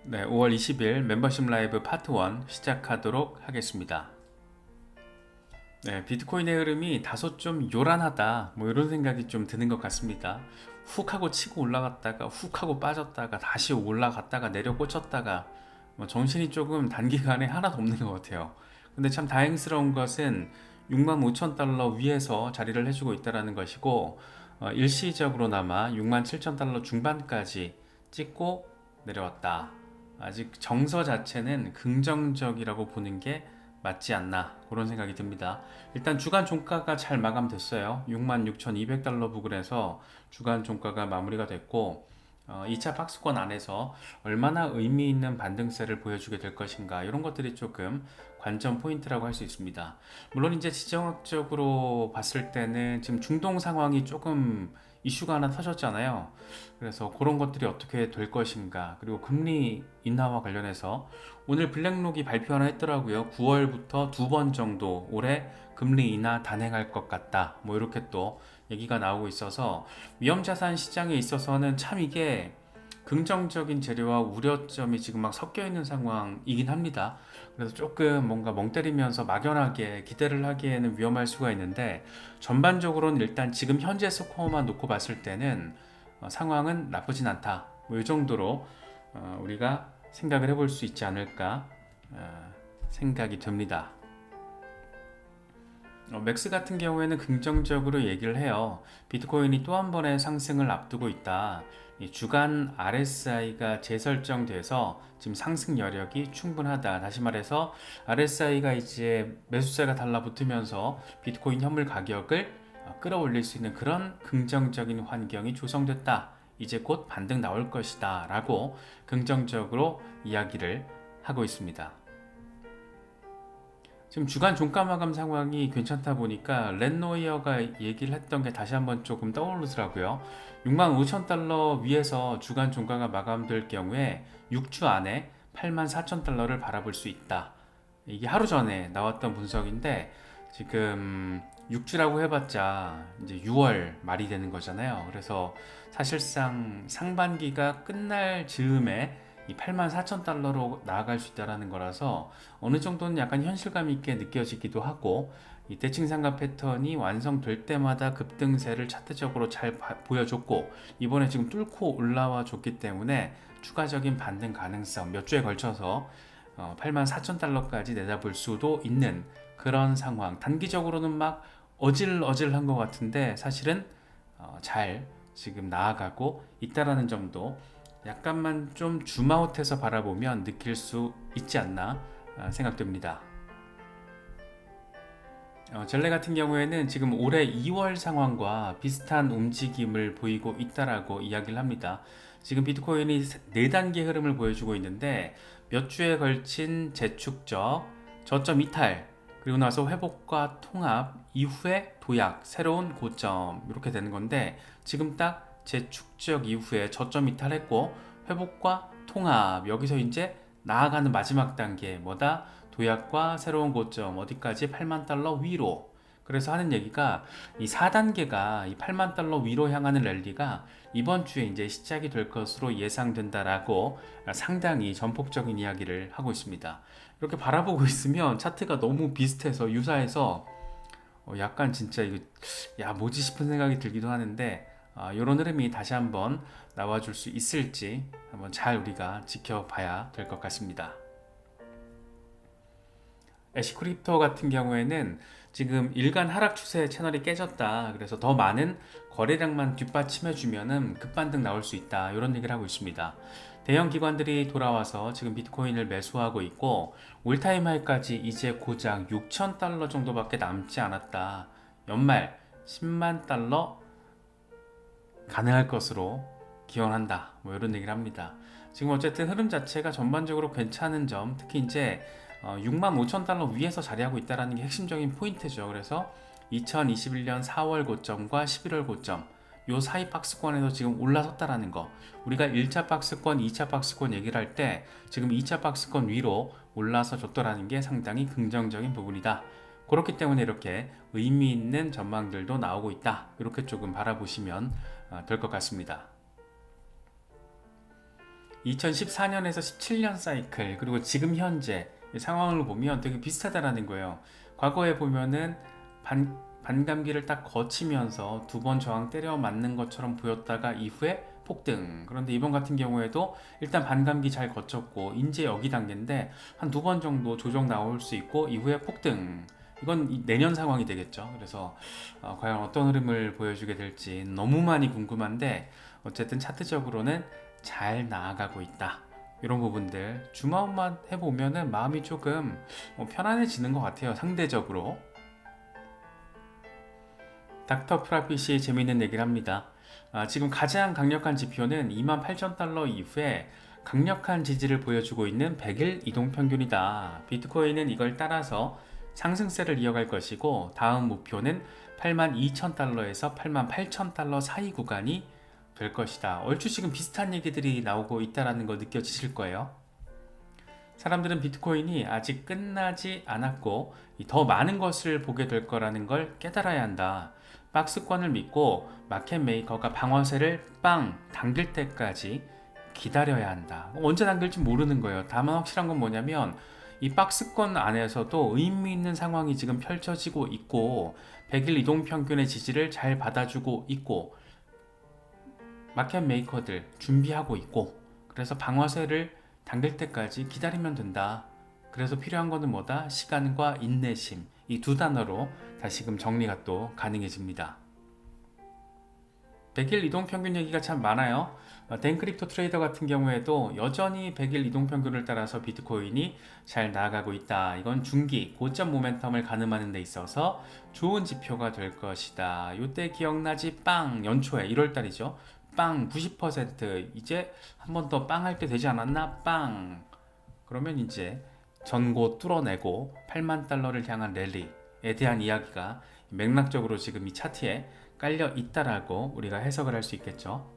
네, 5월 20일 멤버십 라이브 파트 1 시작하도록 하겠습니다. 네, 비트코인의 흐름이 다소 좀 요란하다, 이런 생각이 좀 드는 것 같습니다. 훅 하고 치고 올라갔다가 훅 하고 빠졌다가 다시 올라갔다가 내려 꽂혔다가 정신이 조금 단기간에 하나도 없는 것 같아요. 근데 참 다행스러운 것은 65,000달러 위에서 자리를 해주고 있다는 것이고, 일시적으로나마 67,000달러 중반까지 찍고 내려왔다. 아직 정서 자체는 긍정적이라고 보는 게 맞지 않나, 그런 생각이 듭니다. 일단 주간 종가가 잘 마감됐어요. 66,200달러 부근에서 주간 종가가 마무리가 됐고, 2차 박스권 안에서 얼마나 의미 있는 반등세를 보여주게 될 것인가, 이런 것들이 조금 관전 포인트라고 할 수 있습니다. 물론 이제 지정학적으로 봤을 때는 지금 중동 상황이 조금 이슈가 하나 터졌잖아요. 그래서 그런 것들이 어떻게 될 것인가, 그리고 금리 인하와 관련해서 오늘 블랙록이 발표 하나 했더라고요. 9월부터 두 번 정도 올해 금리 인하 단행할 것 같다, 이렇게 또 얘기가 나오고 있어서 위험자산 시장에 있어서는 참 이게 긍정적인 재료와 우려점이 지금 막 섞여 있는 상황이긴 합니다. 그래서 조금 뭔가 멍 때리면서 막연하게 기대를 하기에는 위험할 수가 있는데, 전반적으로는 일단 지금 현재 스코어만 놓고 봤을 때는 상황은 나쁘진 않다, 이 정도로 우리가 생각을 해볼 수 있지 않을까 생각이 듭니다. 맥스 같은 경우에는 긍정적으로 얘기를 해요. 비트코인이 또 한 번의 상승을 앞두고 있다. 이 주간 RSI가 재설정돼서 지금 상승 여력이 충분하다. 다시 말해서 RSI가 이제 매수세가 달라붙으면서 비트코인 현물 가격을 끌어올릴 수 있는 그런 긍정적인 환경이 조성됐다. 이제 곧 반등 나올 것이다 라고 긍정적으로 이야기를 하고 있습니다. 지금 주간 종가 마감 상황이 괜찮다 보니까 렛노이어가 얘기를 했던 게 다시 한번 조금 떠오르더라고요. 65,000달러 위에서 주간 종가가 마감될 경우에 6주 안에 84,000달러를 바라볼 수 있다. 이게 하루 전에 나왔던 분석인데, 지금 6주라고 해봤자 이제 6월 말이 되는 거잖아요. 그래서 사실상 상반기가 끝날 즈음에 이 84,000달러로 나아갈 수 있다는 거라서 어느 정도는 약간 현실감 있게 느껴지기도 하고, 이 대칭 상가 패턴이 완성될 때마다 급등세를 차트적으로 잘 보여줬고, 이번에 지금 뚫고 올라와 줬기 때문에 추가적인 반등 가능성 몇 주에 걸쳐서 84,000달러까지 내다볼 수도 있는 그런 상황. 단기적으로는 막 어질어질한 것 같은데 사실은 잘 지금 나아가고 있다라는 점도 약간만 좀 줌아웃해서 바라보면 느낄 수 있지 않나 생각됩니다. 젤레 같은 경우에는 지금 올해 2월 상황과 비슷한 움직임을 보이고 있다라고 이야기를 합니다. 지금 비트코인이 4단계 흐름을 보여주고 있는데, 몇 주에 걸친 재축적, 저점 이탈, 그리고 나서 회복과 통합 이후에 도약, 새로운 고점, 이렇게 되는 건데, 지금 딱 재축적 이후에 저점 이탈했고 회복과 통합, 여기서 이제 나아가는 마지막 단계 뭐다? 도약과 새로운 고점, 어디까지? 8만 달러 위로. 그래서 하는 얘기가 이 4단계가 이 8만 달러 위로 향하는 랠리가 이번 주에 이제 시작이 될 것으로 예상된다라고 상당히 전폭적인 이야기를 하고 있습니다. 이렇게 바라보고 있으면 차트가 너무 비슷해서 유사해서 약간 진짜 이거 야 뭐지 싶은 생각이 들기도 하는데, 이런 흐름이 다시 한번 나와줄 수 있을지 한번 잘 우리가 지켜봐야 될 것 같습니다. 애쉬크립토 같은 경우에는 지금 일간 하락 추세 채널이 깨졌다. 그래서 더 많은 거래량만 뒷받침해주면은 급반등 나올 수 있다, 이런 얘기를 하고 있습니다. 대형 기관들이 돌아와서 지금 비트코인을 매수하고 있고, 올타임 하이까지 이제 고작 6,000달러 정도밖에 남지 않았다. 연말 10만 달러 가능할 것으로 기원한다, 이런 얘기를 합니다. 지금 어쨌든 흐름 자체가 전반적으로 괜찮은 점, 특히 이제 65,000달러 위에서 자리하고 있다는 게 핵심적인 포인트죠. 그래서 2021년 4월 고점과 11월 고점, 요 사이 박스권에서 지금 올라섰다라는 거, 우리가 1차 박스권, 2차 박스권 얘기를 할 때 지금 2차 박스권 위로 올라서 줬더라는 게 상당히 긍정적인 부분이다. 그렇기 때문에 이렇게 의미 있는 전망들도 나오고 있다, 이렇게 조금 바라보시면 될 것 같습니다. 2014년에서 17년 사이클 그리고 지금 현재 상황을 보면 되게 비슷하다라는 거예요. 과거에 보면은 반감기를 딱 거치면서 두 번 저항 때려 맞는 것처럼 보였다가 이후에 폭등. 그런데 이번 같은 경우에도 일단 반감기 잘 거쳤고 이제 여기 단계인데 한 두 번 정도 조정 나올 수 있고 이후에 폭등. 이건 내년 상황이 되겠죠. 그래서 과연 어떤 흐름을 보여주게 될지 너무 많이 궁금한데 어쨌든 차트적으로는 잘 나아가고 있다. 이런 부분들 주마음만 해보면은 마음이 조금 편안해지는 것 같아요. 상대적으로. 닥터 프라핏이 재미있는 얘기를 합니다. 지금 가장 강력한 지표는 28,000달러 이후에 강력한 지지를 보여주고 있는 100일 이동평균이다. 비트코인은 이걸 따라서 상승세를 이어갈 것이고 다음 목표는 82,000달러에서 88,000달러 사이 구간이 될 것이다. 얼추 지금 비슷한 얘기들이 나오고 있다는 거 느껴지실 거예요. 사람들은 비트코인이 아직 끝나지 않았고 더 많은 것을 보게 될 거라는 걸 깨달아야 한다. 박스권을 믿고 마켓 메이커가 방어세를 빵 당길 때까지 기다려야 한다. 언제 당길지 모르는 거예요. 다만 확실한 건 뭐냐면 이 박스권 안에서도 의미 있는 상황이 지금 펼쳐지고 있고 100일 이동평균의 지지를 잘 받아주고 있고 마켓 메이커들 준비하고 있고 그래서 방어세를 당길 때까지 기다리면 된다. 그래서 필요한 거는 뭐다? 시간과 인내심. 이 두 단어로 다시금 정리가 또 가능해집니다. 100일 이동평균 얘기가 참 많아요. 댄크립토 트레이더 같은 경우에도 여전히 100일 이동평균을 따라서 비트코인이 잘 나아가고 있다. 이건 중기, 고점 모멘텀을 가늠하는 데 있어서 좋은 지표가 될 것이다. 이때 기억나지? 빵! 연초에 1월달이죠. 빵 90% 이제 한 번 더 빵 할 때 되지 않았나? 빵! 그러면 이제 전고 뚫어내고 8만 달러를 향한 랠리에 대한 이야기가 맥락적으로 지금 이 차트에 깔려 있다라고 우리가 해석을 할 수 있겠죠.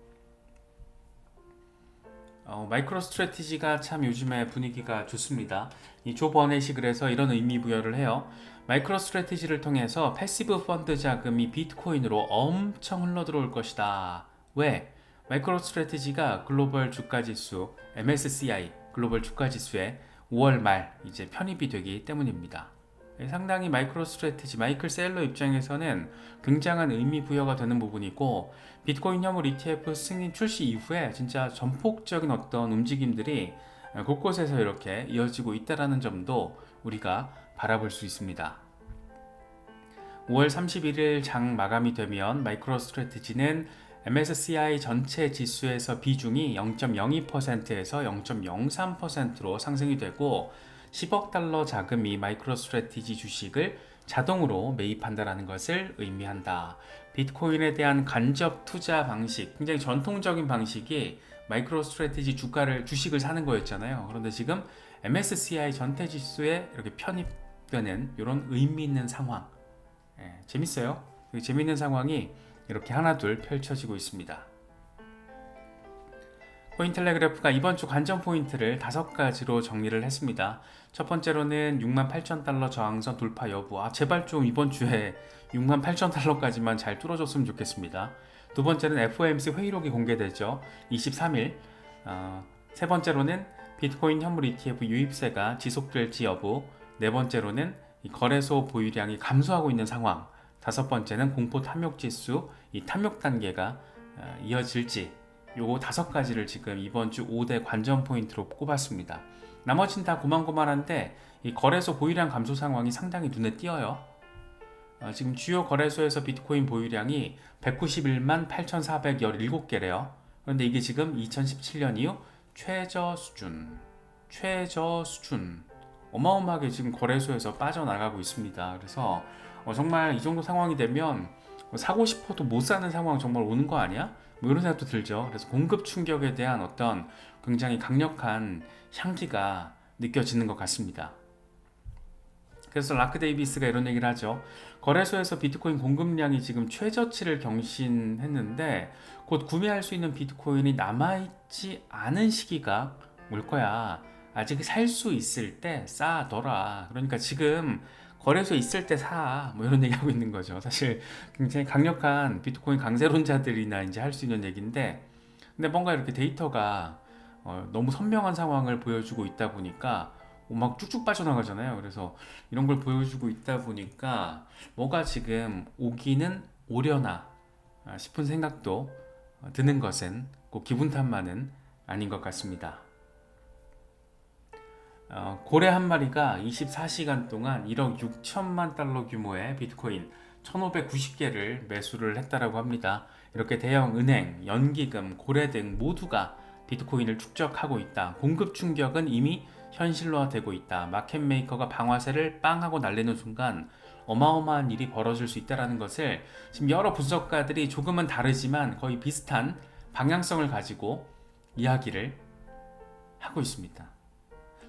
마이크로 스트래티지가 참 요즘에 분위기가 좋습니다. 이 조 버넷이 그래서 이런 의미 부여를 해요. 마이크로 스트래티지를 통해서 패시브 펀드 자금이 비트코인으로 엄청 흘러들어올 것이다. 왜? 마이크로 스트래티지가 글로벌 주가지수 MSCI 글로벌 주가지수에 5월 말 이제 편입이 되기 때문입니다. 상당히 마이크로 스트래티지 마이클 세일러 입장에서는 굉장한 의미 부여가 되는 부분이고 비트코인 현물 ETF 승인 출시 이후에 진짜 전폭적인 어떤 움직임들이 곳곳에서 이렇게 이어지고 있다는 점도 우리가 바라볼 수 있습니다. 5월 31일 장 마감이 되면 마이크로 스트래티지는 MSCI 전체 지수에서 비중이 0.02%에서 0.03%로 상승이 되고 10억 달러 자금이 마이크로 스트래티지 주식을 자동으로 매입한다는 것을 의미한다. 비트코인에 대한 간접 투자 방식, 굉장히 전통적인 방식이 마이크로 스트래티지 주식을 사는 거였잖아요. 그런데 지금 MSCI 전체 지수에 이렇게 편입되는 이런 의미 있는 상황. 재밌어요. 재밌는 상황이 이렇게 하나둘 펼쳐지고 있습니다. 코인텔레그래프가 이번 주 관전 포인트를 5가지로 정리를 했습니다. 첫 번째로는 68,000달러 저항선 돌파 여부. 제발 좀 이번 주에 68,000달러까지만 잘 뚫어줬으면 좋겠습니다. 두 번째는 FOMC 회의록이 공개되죠. 23일. 세 번째로는 비트코인 현물 ETF 유입세가 지속될지 여부. 네 번째로는 거래소 보유량이 감소하고 있는 상황. 다섯 번째는 공포 탐욕 지수, 이 탐욕 단계가 이어질지 요거 5가지를 지금 이번 주 5대 관전 포인트로 꼽았습니다. 나머지는 다 고만고만한데 이 거래소 보유량 감소 상황이 상당히 눈에 띄어요. 지금 주요 거래소에서 비트코인 보유량이 191만 8,417개래요. 그런데 이게 지금 2017년 이후 최저 수준. 어마어마하게 지금 거래소에서 빠져나가고 있습니다. 그래서 정말 이 정도 상황이 되면 사고 싶어도 못 사는 상황 정말 오는 거 아니야? 뭐 이런 생각도 들죠. 그래서 공급 충격에 대한 어떤 굉장히 강력한 향기가 느껴지는 것 같습니다. 그래서 라크 데이비스가 이런 얘기를 하죠. 거래소에서 비트코인 공급량이 지금 최저치를 경신했는데 곧 구매할 수 있는 비트코인이 남아있지 않은 시기가 올 거야. 아직 살 수 있을 때 싸더라. 그러니까 지금 거래소에 있을 때 사. 뭐 이런 얘기하고 있는 거죠. 사실 굉장히 강력한 비트코인 강세론자들이나 이제 할 수 있는 얘기인데 근데 뭔가 이렇게 데이터가 너무 선명한 상황을 보여주고 있다 보니까 막 쭉쭉 빠져나가잖아요. 그래서 이런 걸 보여주고 있다 보니까 뭐가 지금 오기는 오려나 싶은 생각도 드는 것은 꼭 기분 탓만은 아닌 것 같습니다. 고래 한 마리가 24시간 동안 1억 6천만 달러 규모의 비트코인 1590개를 매수를 했다라고 합니다. 이렇게 대형 은행, 연기금, 고래 등 모두가 비트코인을 축적하고 있다. 공급 충격은 이미 현실화되고 있다. 마켓메이커가 방아쇠를 빵 하고 날리는 순간 어마어마한 일이 벌어질 수 있다는 것을 지금 여러 분석가들이 조금은 다르지만 거의 비슷한 방향성을 가지고 이야기를 하고 있습니다.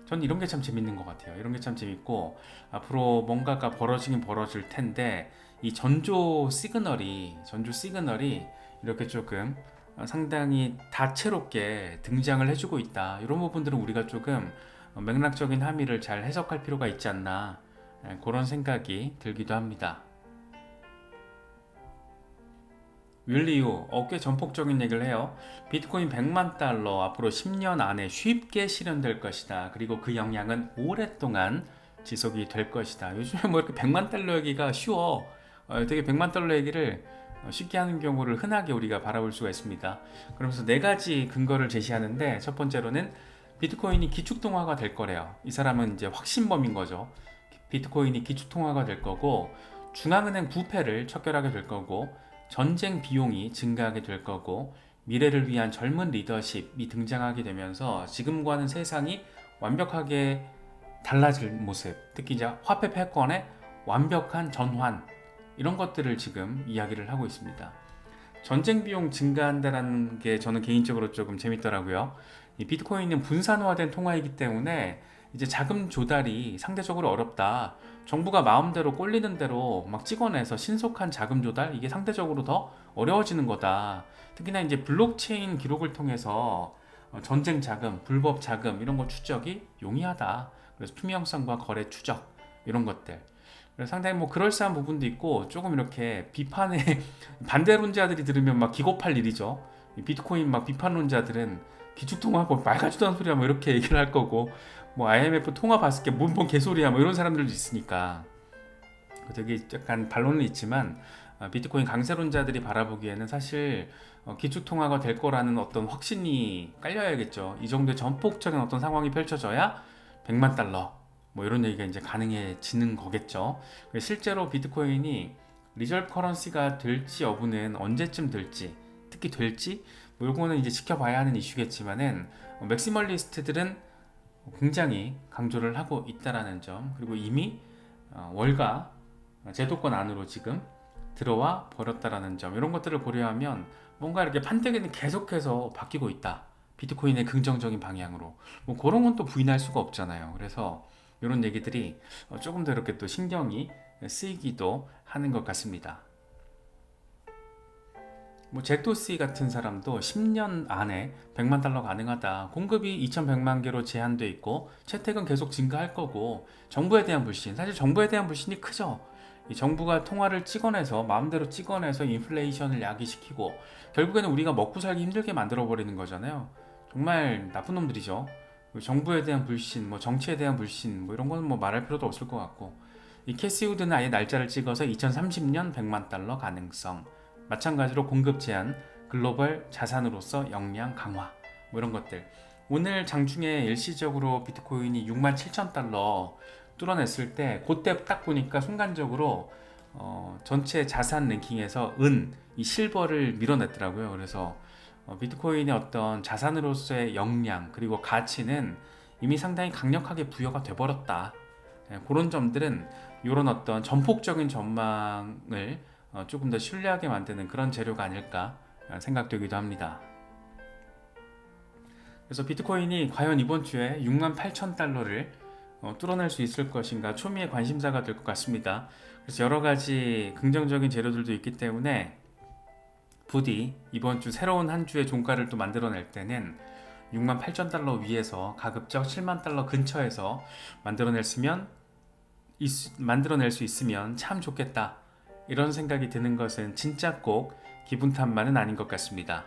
전 이런 게 참 재밌는 것 같아요. 이런 게 참 재밌고 앞으로 뭔가가 벌어지긴 벌어질 텐데 이 전조 시그널이 이렇게 조금 상당히 다채롭게 등장을 해주고 있다. 이런 부분들은 우리가 조금 맥락적인 함의를 잘 해석할 필요가 있지 않나 그런 생각이 들기도 합니다. 윌리우 꽤 전폭적인 얘기를 해요. 비트코인 100만 달러 앞으로 10년 안에 쉽게 실현될 것이다. 그리고 그 영향은 오랫동안 지속이 될 것이다. 요즘에 뭐 이렇게 100만 달러 얘기가 쉬워. 되게 100만 달러 얘기를 쉽게 하는 경우를 흔하게 우리가 바라볼 수가 있습니다. 그러면서 네 가지 근거를 제시하는데 첫 번째로는 비트코인이 기축통화가 될 거래요. 이 사람은 이제 확신범인 거죠. 비트코인이 기축통화가 될 거고 중앙은행 부패를 척결하게 될 거고 전쟁 비용이 증가하게 될 거고 미래를 위한 젊은 리더십이 등장하게 되면서 지금과는 세상이 완벽하게 달라질 모습, 특히 이제 화폐 패권의 완벽한 전환 이런 것들을 지금 이야기를 하고 있습니다. 전쟁 비용 증가한다는 게 저는 개인적으로 조금 재밌더라고요. 이 비트코인은 분산화된 통화이기 때문에 이제 자금 조달이 상대적으로 어렵다. 정부가 마음대로 꼴리는 대로 막 찍어내서 신속한 자금 조달 이게 상대적으로 더 어려워지는 거다. 특히나 이제 블록체인 기록을 통해서 전쟁 자금, 불법 자금 이런 거 추적이 용이하다. 그래서 투명성과 거래 추적 이런 것들. 그래서 상당히 뭐 그럴싸한 부분도 있고 조금 이렇게 비판의 반대론자들이 들으면 막 기겁할 일이죠. 비트코인 막 비판론자들은 기축통화하고 말 같지도 않은 소리야 뭐 이렇게 얘기를 할 거고 뭐 IMF 통화 봤을 게 뭔 개소리야 뭐 이런 사람들도 있으니까 되게 약간 반론은 있지만 비트코인 강세론자들이 바라보기에는 사실 기축통화가 될 거라는 어떤 확신이 깔려야겠죠. 이 정도의 전폭적인 어떤 상황이 펼쳐져야 100만 달러 뭐 이런 얘기가 이제 가능해지는 거겠죠. 실제로 비트코인이 리저브 커런시가 될지 여부는 언제쯤 될지 특히 될지 뭐 이거는 이제 지켜봐야 하는 이슈겠지만은 맥시멀리스트들은 굉장히 강조를 하고 있다라는 점 그리고 이미 월가 제도권 안으로 지금 들어와 버렸다라는 점 이런 것들을 고려하면 뭔가 이렇게 판때기는 계속해서 바뀌고 있다. 비트코인의 긍정적인 방향으로 뭐 그런 건 또 부인할 수가 없잖아요. 그래서 이런 얘기들이 조금 더 이렇게 또 신경이 쓰이기도 하는 것 같습니다. 뭐 잭도시 같은 사람도 10년 안에 100만 달러 가능하다. 공급이 2100만 개로 제한돼 있고 채택은 계속 증가할 거고 정부에 대한 불신, 사실 정부에 대한 불신이 크죠. 이 정부가 통화를 찍어내서 마음대로 찍어내서 인플레이션을 야기시키고 결국에는 우리가 먹고 살기 힘들게 만들어 버리는 거잖아요. 정말 나쁜 놈들이죠. 정부에 대한 불신, 뭐 정치에 대한 불신, 뭐 이런 거는 뭐 말할 필요도 없을 것 같고 이 캐시 우드는 아예 날짜를 찍어서 2030년 100만 달러 가능성. 마찬가지로 공급 제한, 글로벌 자산으로서 역량 강화 뭐 이런 것들. 오늘 장중에 일시적으로 비트코인이 67,000달러 뚫어냈을 때 그때 딱 보니까 순간적으로 전체 자산 랭킹에서 이 실버를 밀어냈더라고요. 그래서 비트코인의 어떤 자산으로서의 역량 그리고 가치는 이미 상당히 강력하게 부여가 돼버렸다. 그런 점들은 이런 어떤 전폭적인 전망을 조금 더 신뢰하게 만드는 그런 재료가 아닐까 생각되기도 합니다. 그래서 비트코인이 과연 이번 주에 68,000달러를 뚫어낼 수 있을 것인가 초미의 관심사가 될 것 같습니다. 그래서 여러 가지 긍정적인 재료들도 있기 때문에 부디 이번 주 새로운 한 주의 종가를 또 만들어낼 때는 68,000달러 위에서 가급적 7만 달러 근처에서 만들어낼 수 있으면 참 좋겠다. 이런 생각이 드는 것은 진짜 꼭 기분 탓만은 아닌 것 같습니다.